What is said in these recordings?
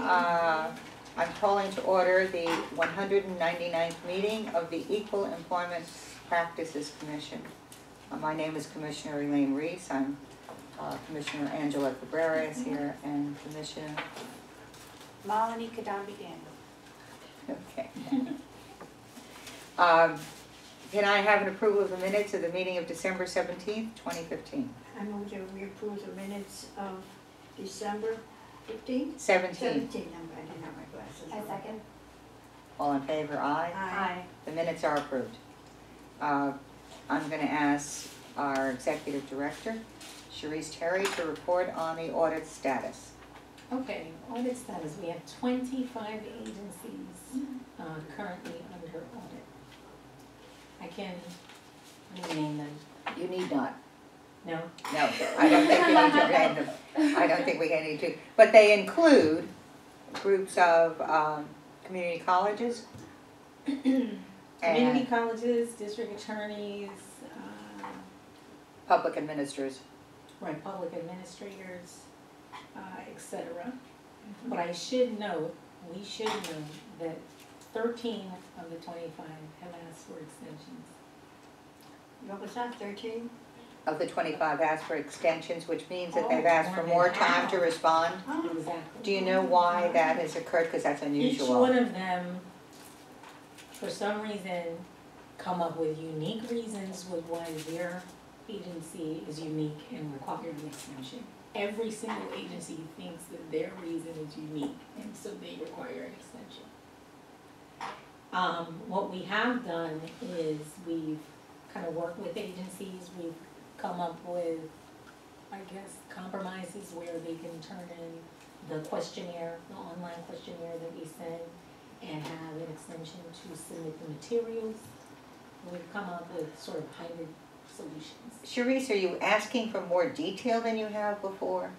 I'm calling to order the 199th meeting of the Equal Employment Practices Commission. My name is Commissioner Elaine Reese. I'm Commissioner Angela Cabrera is here, and Commissioner Malini Kadambi Daniel. Okay. Can I have an approval of the minutes of the meeting of December 17th, 2015? I move that we approve the minutes of December 15th? 17. 17, I didn't have my glasses on. I second. All in favor, aye? Aye. The minutes are approved. I'm going to ask our Executive Director, Cherise Terry, to report on the audit status. Okay, audit status, we have 25 agencies currently under audit. I can rename them. You need not. No? No, I don't think you need to name them. I don't think we need to. But they include groups of community colleges. Community colleges, district attorneys, Public administrators. right, public administrators, etc. But I should note, we should note that 13 of the 25 have asked for extensions. What was that, 13? Of the 25 asked for extensions, which means that Oh, they've asked for more more than time to half. respond. Oh, Exactly. Do you know why that has occurred? Because that's Each unusual. one of them, for some reason, come up with unique reasons with why their agency is unique and require an extension. Every single agency thinks that their reason is unique, and so they require an extension. What we have done is we've kind of worked with agencies, we've come up with, I guess, compromises where they can turn in the questionnaire, the online questionnaire that we send, and have an extension to submit the materials. We've come up with sort of hybrid solutions. Cherise, are you asking for more detail than you have before?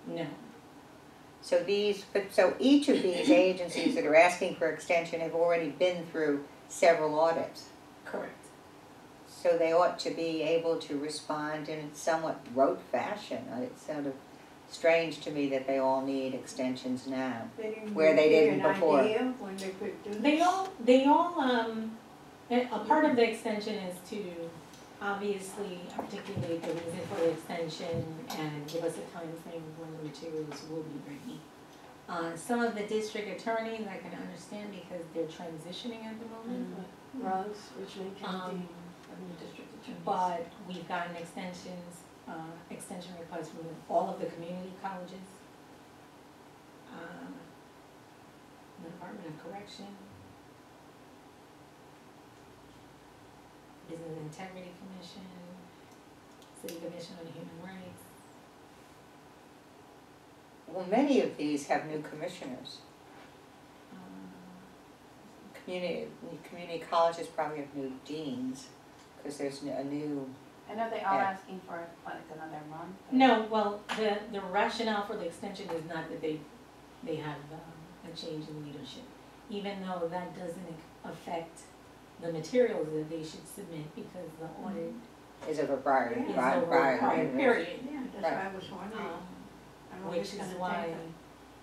No. So each of these agencies that are asking for extension have already been through several audits. Correct. So they ought to be able to respond in somewhat rote fashion. It's sort of strange to me that they all need extensions now. Where they didn't before. They didn't give you an idea when they could do this? A part of the extension is to obviously articulate the reason for the extension and give us a time frame when the materials will be ready. Some of the district attorneys I can understand because they're transitioning at the moment, Rose, Richmond County, the district attorney. but we've gotten extension requests from all of the community colleges, the Department of Correction, Business Integrity Commission, City Commission on Human Rights. Well, many of these have new commissioners. Community colleges probably have new deans, because there's a new, I know they are Yeah. asking for like another month. No, well, the rationale for the extension is not that they have a change in leadership, even though that doesn't affect the materials that they should submit because the audit is of a prior, is prior, over a prior. prior period. Yeah, that's why I was wondering. Um, I don't know Which if it's is gonna why, take them.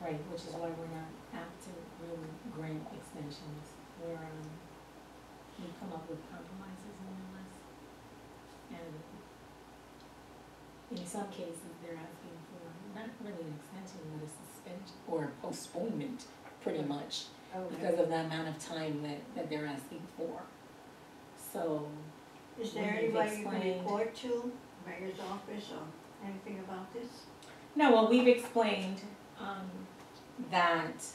right, which is why we're not apt to really grant extensions. We've come up with compromises nonetheless. And in some cases, they're asking for not really an extension, but a suspension or a postponement, pretty much, because of the amount of time that they're asking for. So, Is there we've anybody you can explained- report to, mayor's office or anything about this? no, well, we've explained that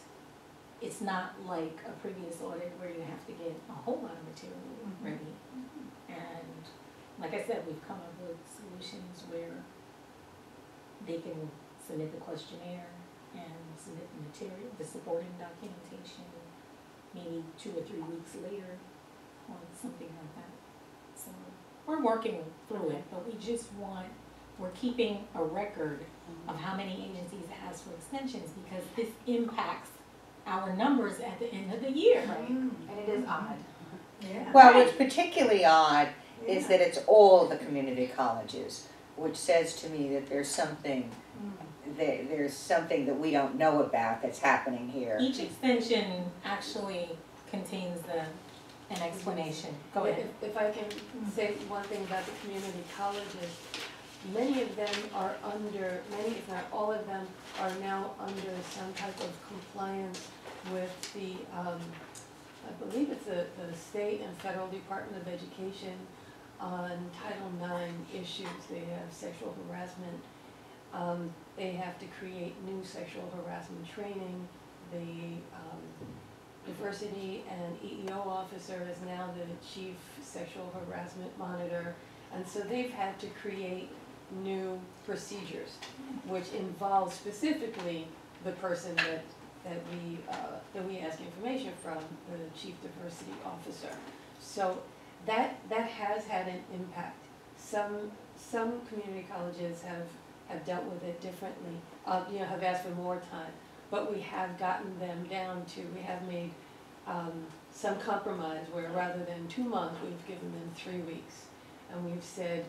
it's not like a previous audit where you have to get a whole lot of material ready. And like I said, we've come up with solutions where they can submit the questionnaire and submit the material, the supporting documentation, maybe 2 or 3 weeks later or something like that. So we're working through it, but we're keeping a record of how many agencies ask for extensions because this impacts our numbers at the end of the year. Right, and it is odd. Yeah. Well, what's particularly odd is that it's all the community colleges, which says to me that there's something there's something that we don't know about that's happening here. Each extension actually contains an explanation. Go ahead. If I can say one thing about the community colleges, many of them are under, many if not all of them are now under some type of compliance with the, I believe it's the state and federal Department of Education on Title IX issues. They have sexual harassment. They have to create new sexual harassment training. The diversity and EEO officer is now the chief sexual harassment monitor. And so they've had to create new procedures, which involve specifically the person that we ask information from, the chief diversity officer. So that has had an impact. Some community colleges have dealt with it differently, have asked for more time, but we have gotten them down to, we have made some compromise where rather than 2 months, we've given them 3 weeks. And we've said,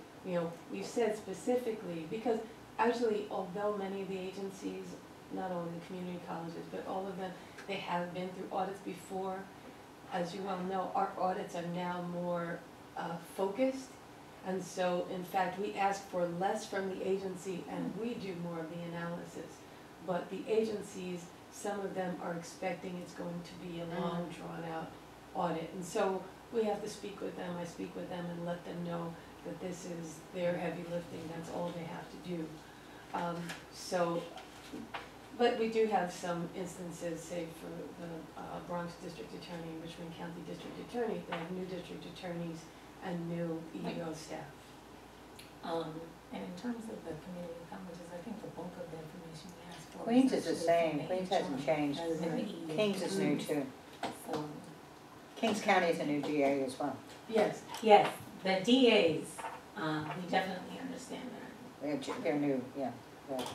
we've said specifically, because actually, although many of the agencies, not only the community colleges, but all of them, they have been through audits before. As you well know, our audits are now more focused. And so, in fact, we ask for less from the agency and we do more of the analysis. But the agencies, some of them are expecting it's going to be a long, drawn-out audit. And so we have to speak with them. I speak with them and let them know that this is their heavy lifting. That's all they have to do. But we do have some instances, say for the Bronx District Attorney, Richmond County District Attorney, they have new district attorneys and new EEO staff. And in terms of the community colleges, I think the bulk of the information we asked for. Queens is the actually same. from Queens HR, hasn't changed. rather than the EEO. Kings is new too. So, Kings County is a new DA as well. Yes, yes, the DAs, we definitely understand that. They're new, yeah,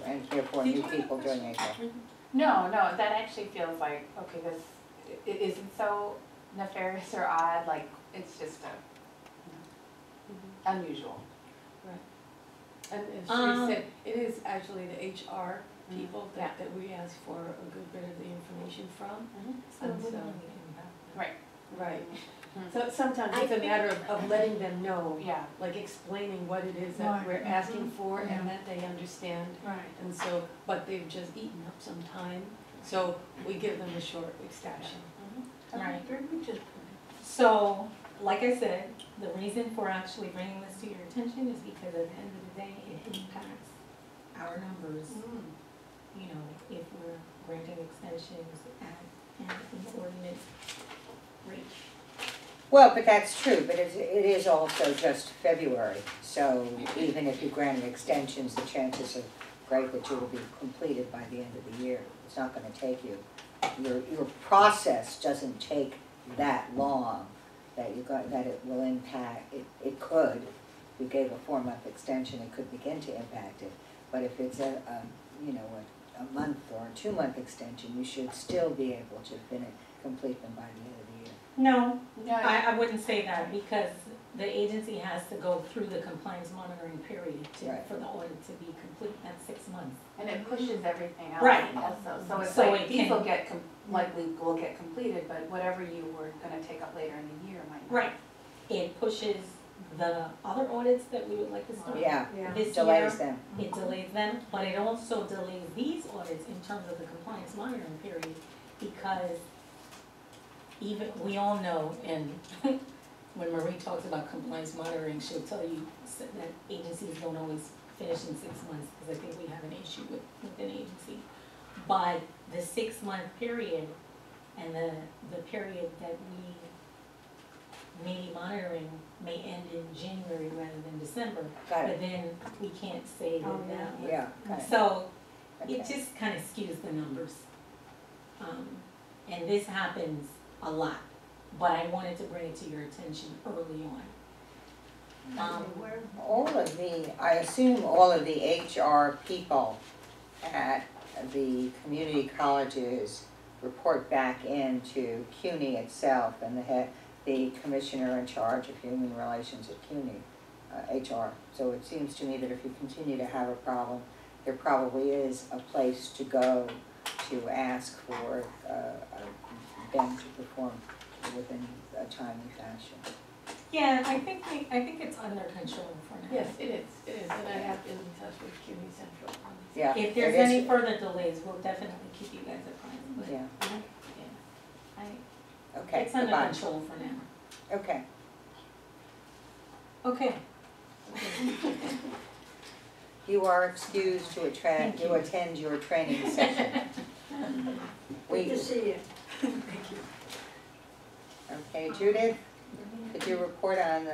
and therefore Did new you have a people question? doing HR. No, that actually feels like, okay, this, it isn't so nefarious or odd, like, it's just unusual. and as she said, it is actually the HR people Yeah. that we ask for a good bit of the information from. So it And wouldn't so- really impact them. Right. Right. Mhm. So sometimes it's a matter of letting them know, Yeah. like explaining what it is that Right. we're asking for Yeah. and that they understand. Right. And so, but they've just eaten up some time, so we give them a short extension. Right. Just So, like I said, the reason for actually bringing this to your attention is because at the end of the day, it impacts our numbers. You know, if we're granting extensions at an inordinate rate. Well, but that's true, but it is also just February, so even if you granted extensions, the chances are great that you will be completed by the end of the year. It's not gonna take you, your process doesn't take that long, that it will impact, it could, if you gave a 4-month extension, it could begin to impact it. But if it's a month or a 2-month extension, you should still be able to complete them by the end of the year. No, No, I wouldn't say that because the agency has to go through the compliance monitoring period Right. for the audit to be complete. That's 6 months. and it pushes everything else Right. also, so it's So like, it these can- will get, likely will get completed, but whatever you were gonna take up later in the year might not. Right. It pushes the other audits that we would like to start Yeah, this delays year. them. It delays them, but it also delays these audits in terms of the compliance monitoring period because even, we all know, and when Marie talks about compliance monitoring, she'll tell you that agencies don't always finish in 6 months, because I think we have an issue with an agency. But the 6-month period and the period that we may be monitoring may end in January rather than December, Got but it, then we can't say Oh, that that was. yeah, got it. So Okay. it just kind of skews the numbers. And this happens a lot, but I wanted to bring it to your attention early on. I assume all of the HR people at the community colleges report back into CUNY itself and the commissioner in charge of human relations at CUNY, HR. So it seems to me that if you continue to have a problem there probably is a place to go to ask for them to perform within a timely fashion. Yeah, I think it's under control for now. Yes, it is, and I have been in touch with CUNY Central on this. Yeah. If there's it is- any further delays, we'll definitely keep you guys apprised, but, Yeah, okay, it's under goodbye. control for now. Okay, Okay. you are excused to Thank you. attend your training session. Good to see you. Okay, Judith, could you report on,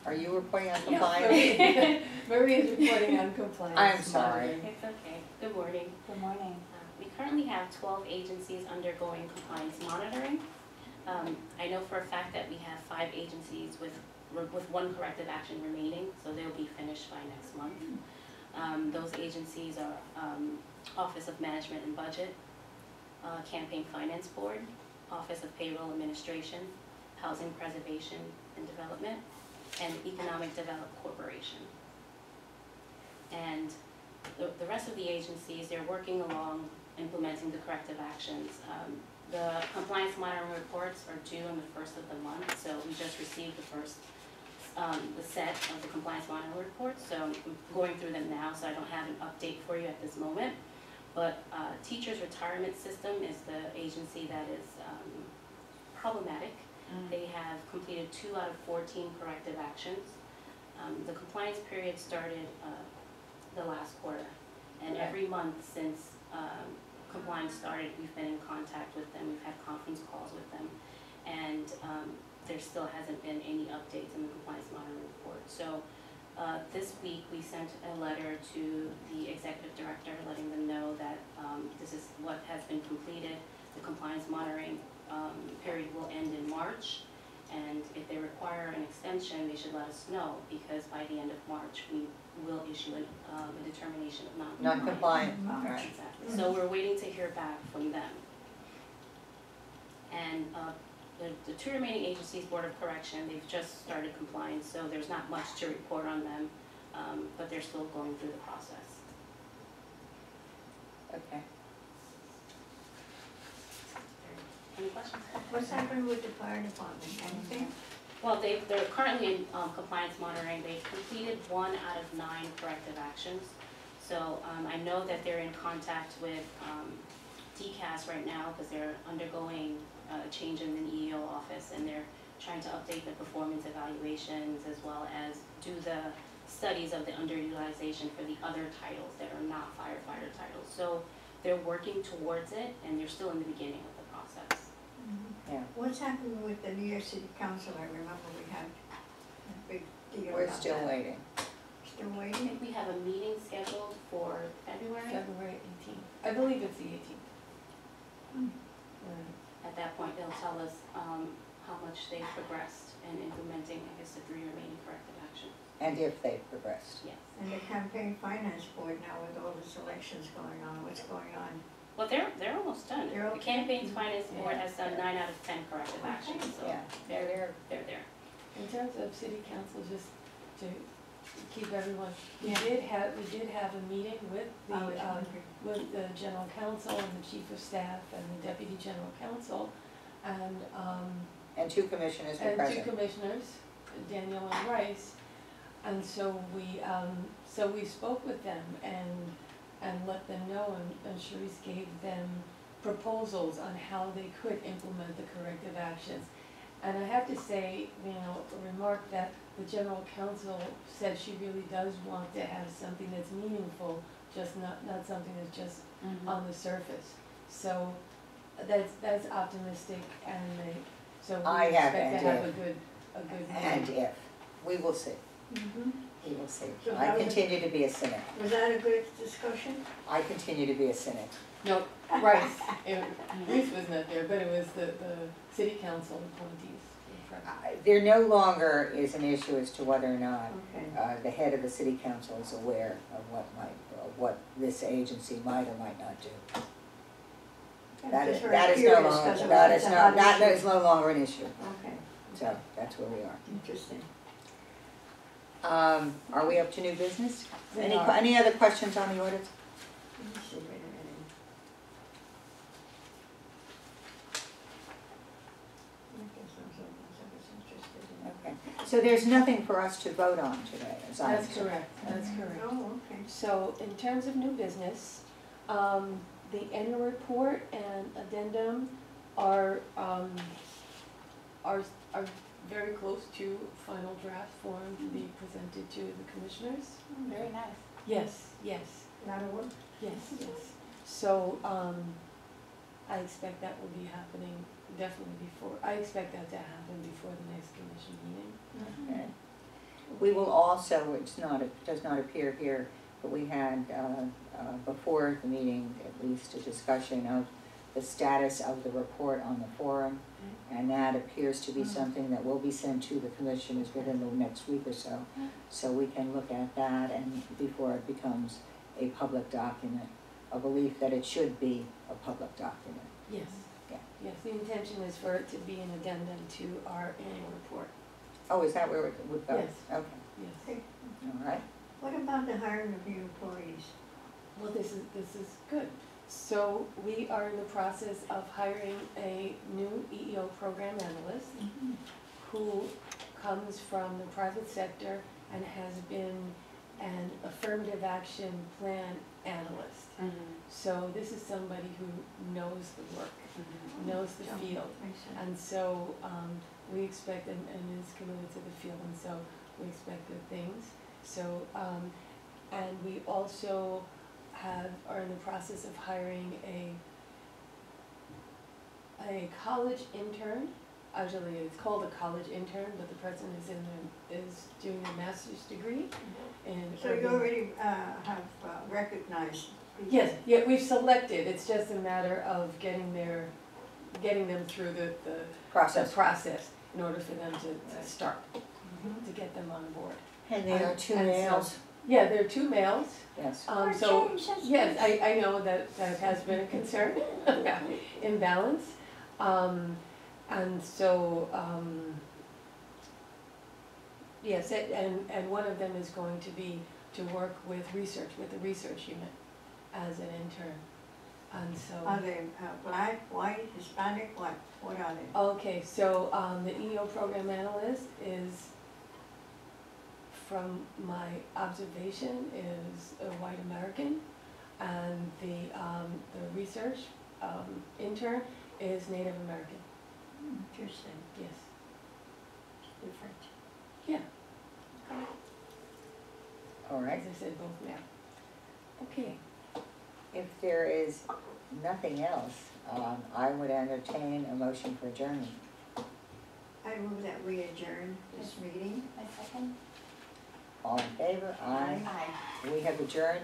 are you reporting on Yeah, compliance? Marie is reporting on compliance. I'm sorry. monitoring. It's okay. Good morning. Good morning. We currently have 12 agencies undergoing compliance monitoring. I know for a fact that we have 5 agencies with one corrective action remaining, so they'll be finished by next month. Those agencies are Office of Management and Budget, Campaign Finance Board, Office of Payroll Administration, Housing Preservation and Development, and Economic Development Corporation. And the rest of the agencies, they're working along implementing the corrective actions. The compliance monitoring reports are due on the 1st of the month, so we just received the set of the compliance monitoring reports, so I'm going through them now, so I don't have an update for you at this moment. But Teachers Retirement System is the agency that is problematic. They have completed 2 out of 14 corrective actions. The compliance period started the last quarter, and every month since compliance started, we've been in contact with them, we've had conference calls with them, and there still hasn't been any updates in the compliance monitoring report. So this week we sent a letter to the executive director letting them know that this is what has been completed. The compliance monitoring period will end in March, and if they require an extension, they should let us know, because by the end of March we will issue a determination of non-compliance. Non-compliant, right. Exactly. So we're waiting to hear back from them. And the 2 remaining agencies, Board of Correction, they've just started compliance, so there's not much to report on them, but they're still going through the process. Okay. Any questions? What's happened with the fire department? Anything? Well, they're currently in compliance monitoring. They've completed 1 out of 9 corrective actions. So I know that they're in contact with DCAS right now, because they're undergoing a change in the EEO office, and they're trying to update the performance evaluations as well as do the studies of the underutilization for the other titles that are not firefighter titles. So they're working towards it, and they're still in the beginning of the process. Yeah. What's happened with the New York City Council? I remember we had a big deal We're about still that. waiting. Still I waiting? think we have a meeting scheduled for February. February 18th. I believe it's the 18th. Hmm. Right. At that point, they'll tell us how much they've progressed in implementing, I guess, the 3 remaining corrective actions. And if they've progressed. Yes. And the campaign finance board now with all this elections going on, what's going on? Well, they're almost done. They're The okay? Campaigns Finance Board Yeah. has done 9 out of 10 corrective actions, so Yeah. they're there. In terms of city council, just to keep everyone, we Yeah. did have a meeting with I was the, wondering. with the general counsel and the chief of staff and the deputy general counsel, And 2 commissioners were and 2 present. commissioners, Daniel and Rice. And so we spoke with them and let them know, and Sharice gave them proposals on how they could implement the corrective actions. And I have to say, a remark that the general counsel said she really does want to have something that's meaningful, just not something that's just on the surface. So that's optimistic, and so I we have expect to have an a good And meeting. if, we will see, Mhm. we will see. So I how was- continue to be a cynic. Was that a good discussion? I continue to be a cynic. No, Rice, Reese was not there, but it was the city council appointees. There no longer is an issue as to whether or not Okay. the head of the city council is aware of what this agency might or might not do. That is Just very no curious, longer, 'cause it that was is such a hot that issue. is no longer an issue. Okay, So that's where we are. interesting. Are we up to new business? We Any, are. any other questions on the audits? Let me see, wait a minute. I guess I was interested in. Okay, so there's nothing for us to vote on today, as I That's understand. correct, that's correct. Oh, okay. So in terms of new business, the annual report and addendum are very close to final draft form to be presented to the commissioners. Very nice. Yes, yes, Not a work? yes, yes. So, I expect that will be happening definitely before, I expect that to happen before the next commission meeting. Okay. We will also, it's not, it does not appear here, but we had, before the meeting, at least a discussion of the status of the report on the forum. And that appears to be something that will be sent to the commissioners within the next week or so. So we can look at that and before it becomes a public document, a belief that it should be a public document. Yes. Yeah. Yes, the intention is for it to be an addendum to our annual report. Oh, is that where it would go? Yes. Okay, Yes. all right. What about the hiring of new employees? Well, this is good. So we are in the process of hiring a new EEO program analyst who comes from the private sector and has been an affirmative action plan analyst. So this is somebody who knows the work, knows the field. Makes sense. And so we expect, and is committed to the field, and so we expect good things. So, and we also are in the process of hiring a college intern. Actually, it's called a college intern, but the person is doing a master's degree in. So you already have recognized people? Yes, yeah, we've selected, it's just a matter of getting them through the process in order for them to start, to get them on board. And there are two And so- males, Yeah, there are two males, yes. so, James, that's yes, nice. I know that has been a concern about imbalance. And so, yes, and one of them is going to be to work with the research unit as an intern. And so. Are they black, white, Hispanic, what are they? Okay, so the EO program analyst is, from my observation, is a white American, and the research intern is Native American. Interesting, Yes. different. Yeah, All right. as I said, both male. Okay. If there is nothing else, I would entertain a motion for adjournment. I move that we adjourn this meeting. My second? All in favor? Aye. Aye. We have adjourned.